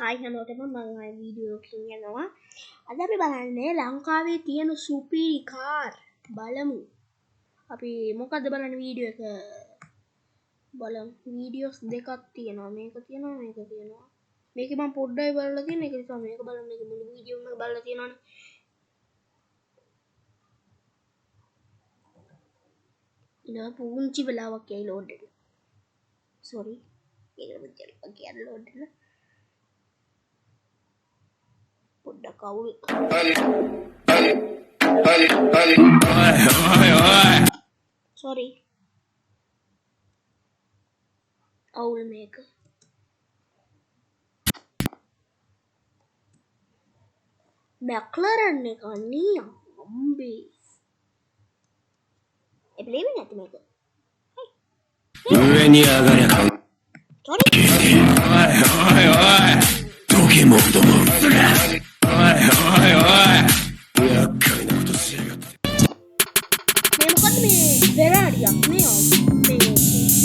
ආයි හැමෝටම මම ආයි වීඩියෝ එකකින් යනවා. අද අපි බලන්නේ ලංකාවේ තියෙන සුපිරි කාර් බලමු. අපි මොකද්ද බලන්න වීඩියෝ එක බලමු. වීඩියෝස් දෙකක් තියෙනවා. මේක තියෙනවා මේක තියෙනවා. මේකේ මම පොඩ්ඩයි බලලා තියෙන එක නිසා මේක බලන්න මේක මුළු වීඩියෝ එකම බලලා තියෙනවනේ. ඉතින් පුංචි වෙලාවක් යයි ලෝඩ් එක. sorry. ඒක මෙච්චර කියන්න ලෝඩ් එක. පොඩ්ඩක් අවුල්. sorry. අවුල් මේක. McLaren එක නිය අම්බේ. ඒ බ්ලේම නැති මේක. Sorry. මේ මොකද්ද මේ Ferrariයක් මේ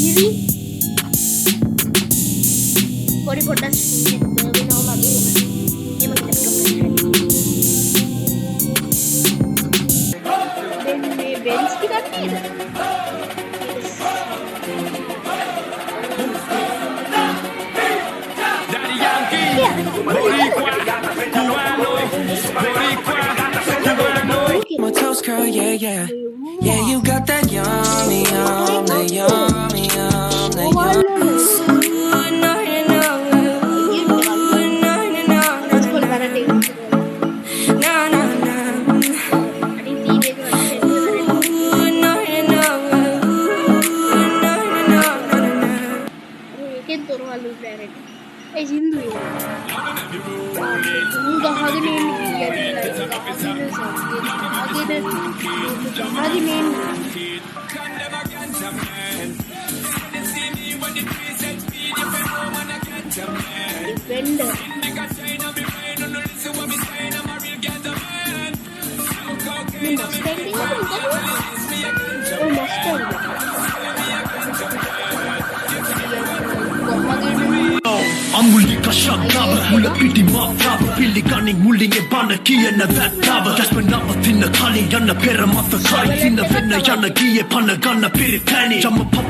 ඉරි පොඩි පොඩ්ඩක් වෙනවා වගේ එම මේ බෙන්ස් ටිකක් නේද? My toast curl, yeah, yeah. Yeah, you got that yummy, yum, that yummy, yum, that yum. ඒ සින්දුවේ ගහගෙන ඉන්නේ defender Amuli kashakava, mula piti mafava, pili gunning muling e bana kia na that lava. Jasper nama thinna kali yana pera mata kai, thinna venna yana gie pana gana piri tani. Jama pop.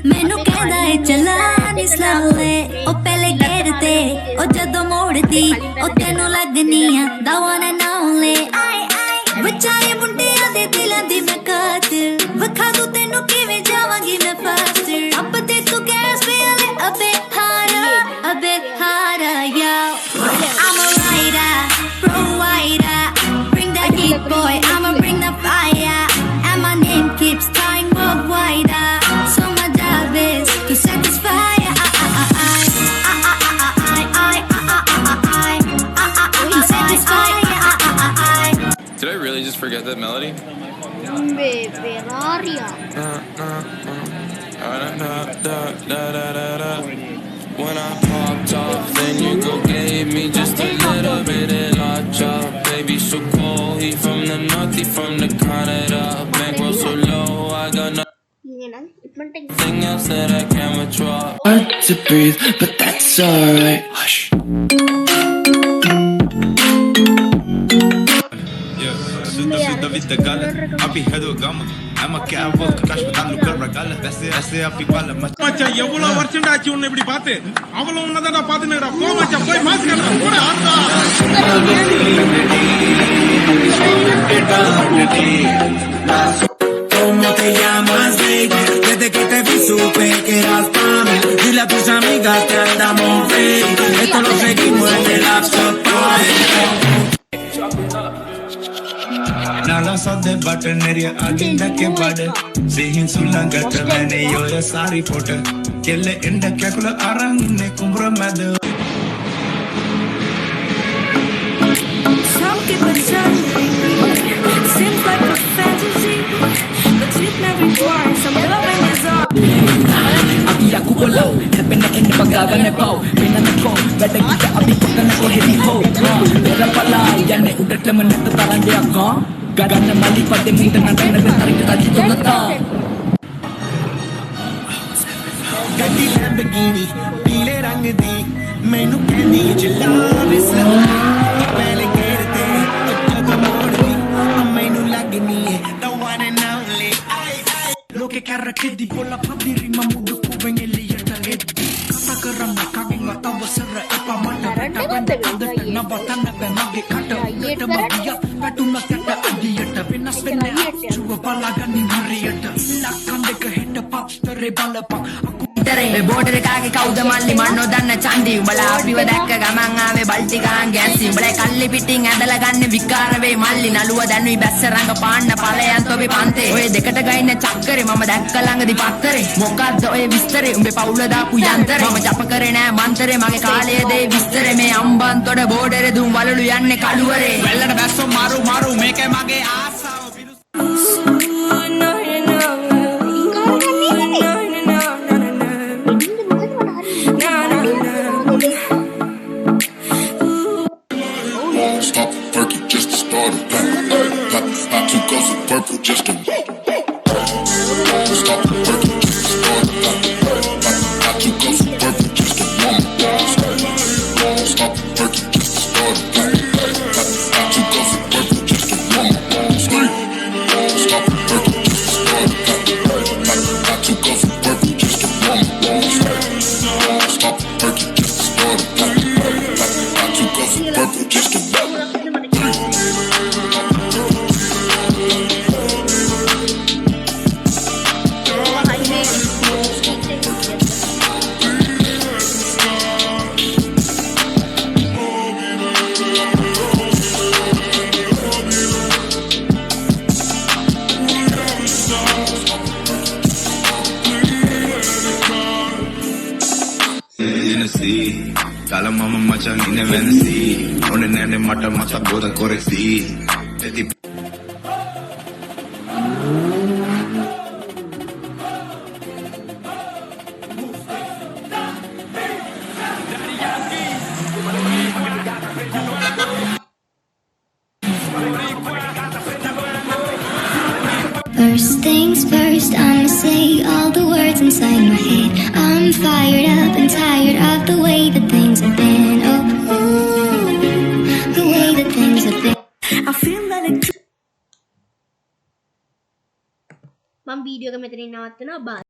ਮੈਨੂੰ ਕਹਿੰਦਾ ਏ ਚਲਾ ਨੀ ਸਲਾਲੇ ਉਹ ਪਹਿਲੇ ਗੇਰ ਤੇ ਉਹ ਜਦੋਂ ਮੋੜਦੀ ਉਹ ਤੈਨੂੰ ਲੱਗਨੀ ਆ ਦਾ ਵਨ ਐਂਡ ਓਨਲੀ ਆਈ ਵਿਚਾਰੇ ਮੁੰਡਿਆਂ ਦੇ ਦਿਲਾਂ ਦੀ ਮੈਂ ਕਾਤਿਲ ਵਖਾ ਦੂ ਤੈਨੂੰ ਕਿਵੇਂ ਜਾਵਾਂਗੀ ਮੈਂ ਫਾਸਟ ਅੱਬ ਤੇ ਤੂੰ ਗੈਸ ਵੇਲੇ ਅਬੇ ਹਾਰਾ ਯਾ I'm a rider pro rider bring that heat boy I'ma bring the fire and my name keeps flying worldwide so my job is to satisfy to satisfy Did I really just forget that melody? Ferrari When I popped off, then you go gave me just a little bit of la chop. Baby, so cold, he from the north, he from the Canada. Bankroll so low, I got nothing else that I can withdraw. Hard to breathe, but that's alright. Hush. Sudah vida gala, api hedo gama. I'ma get work, cash with alu karra gala. That's it, api bala. மச்சா எவ்வளவு வருஷம் ஆச்சு உன்னை இப்படி பார்த்து அவ்வளவு உன்னதாடா பாத்துனேடா போ மச்சா போய் மாஸ்க் கட்டா கூட ஆடுடா ¿Cómo te llamas, baby? Desde que te vi supe que eras para mí. Dile a tus amigas que andamos ready. Esto lo seguimos en el after party. Nala sadde button area aginda ke bade. Sihin sulangata mane yo ya sari photo. Kelle inda kakula arang ne kumbra mad. Some people tell me seems like a fantasy but sleep never twice I'm loving his arm Aquí aku pulau, depende en pagagan na pau. බලනකෝ වැඩ කිට අපි කොටනකෝ heavy හෝ පෙරපලා යන්නේ උඩටම නැත තරම් දෙයක් ගන්න මලි පදෙ මිට නටන වෙතරට රජි තොලතා गड्डी लैम्बोर्गिनी पीले रंग दी मैनू कहनी जलावे सलावे पहले घेरते जदों मोड़दी मैनू लगनी है the one and only लोके कॅरके दी बोला फबीरी ममुड कुवेंगे लियट लेदी कसा करम कागिंग तव सर एपा मट बेटा बंद नबतन बे मगे कट बेट मगिया पटुन कट अडियट विनस वेने चुव पलागनी हरियट लखन देක හෙට පත්තරේ බලපන් මේ බෝඩර් කාගේ කවුද මල්ලි මන් නොදන්න චන්දි උඹලා අපිව දැක්ක ගමන් ආවේ බල්ටි ගහන් ගැස්සි උඹලා කල්ලි පිටින් ඇදලා ගන්න විකාර වේ මල්ලි නළුව දැනුයි බැස්ස රංග පාන්න ඵලයන් තොබි පන්තේ ඔය දෙකට ගයින්න චක්කරේ මම දැක්ක ළඟදි පත්තරේ මොකද්ද ඔය විස්තරේ උඹේ පවුල දාපු යන්තරේ මම ජප කරේ නෑ මන්තරේ මගේ කාලයේ දේ විස්තරේ මේ අම්බන් තොඩ බෝඩරේ දුම් වලලු යන්නේ කළුවරේ වෙල්ලට බැස්සෝ මාරු මාරු මේකේ මගේ ආසාව Stop perky just to start a pop 2 cups of purple just to stop perky just to start a pop 2 cups of purple just to warm stop perky just to start a pop 2 cups of purple just to warm stop perky just to start a pop 2 cups of purple just to warm stop perky just to start a pop 2 cups of purple just to Kala mama macam ini vensi, onde nene mata mata boda koreksi. Jadi First things first, I'ma say all the words inside my head. I'm fired up and tired of the way that things have been. Oh, the way that things have been. I feel like මම video එක මෙතනින් නවත්තනවා. බයි.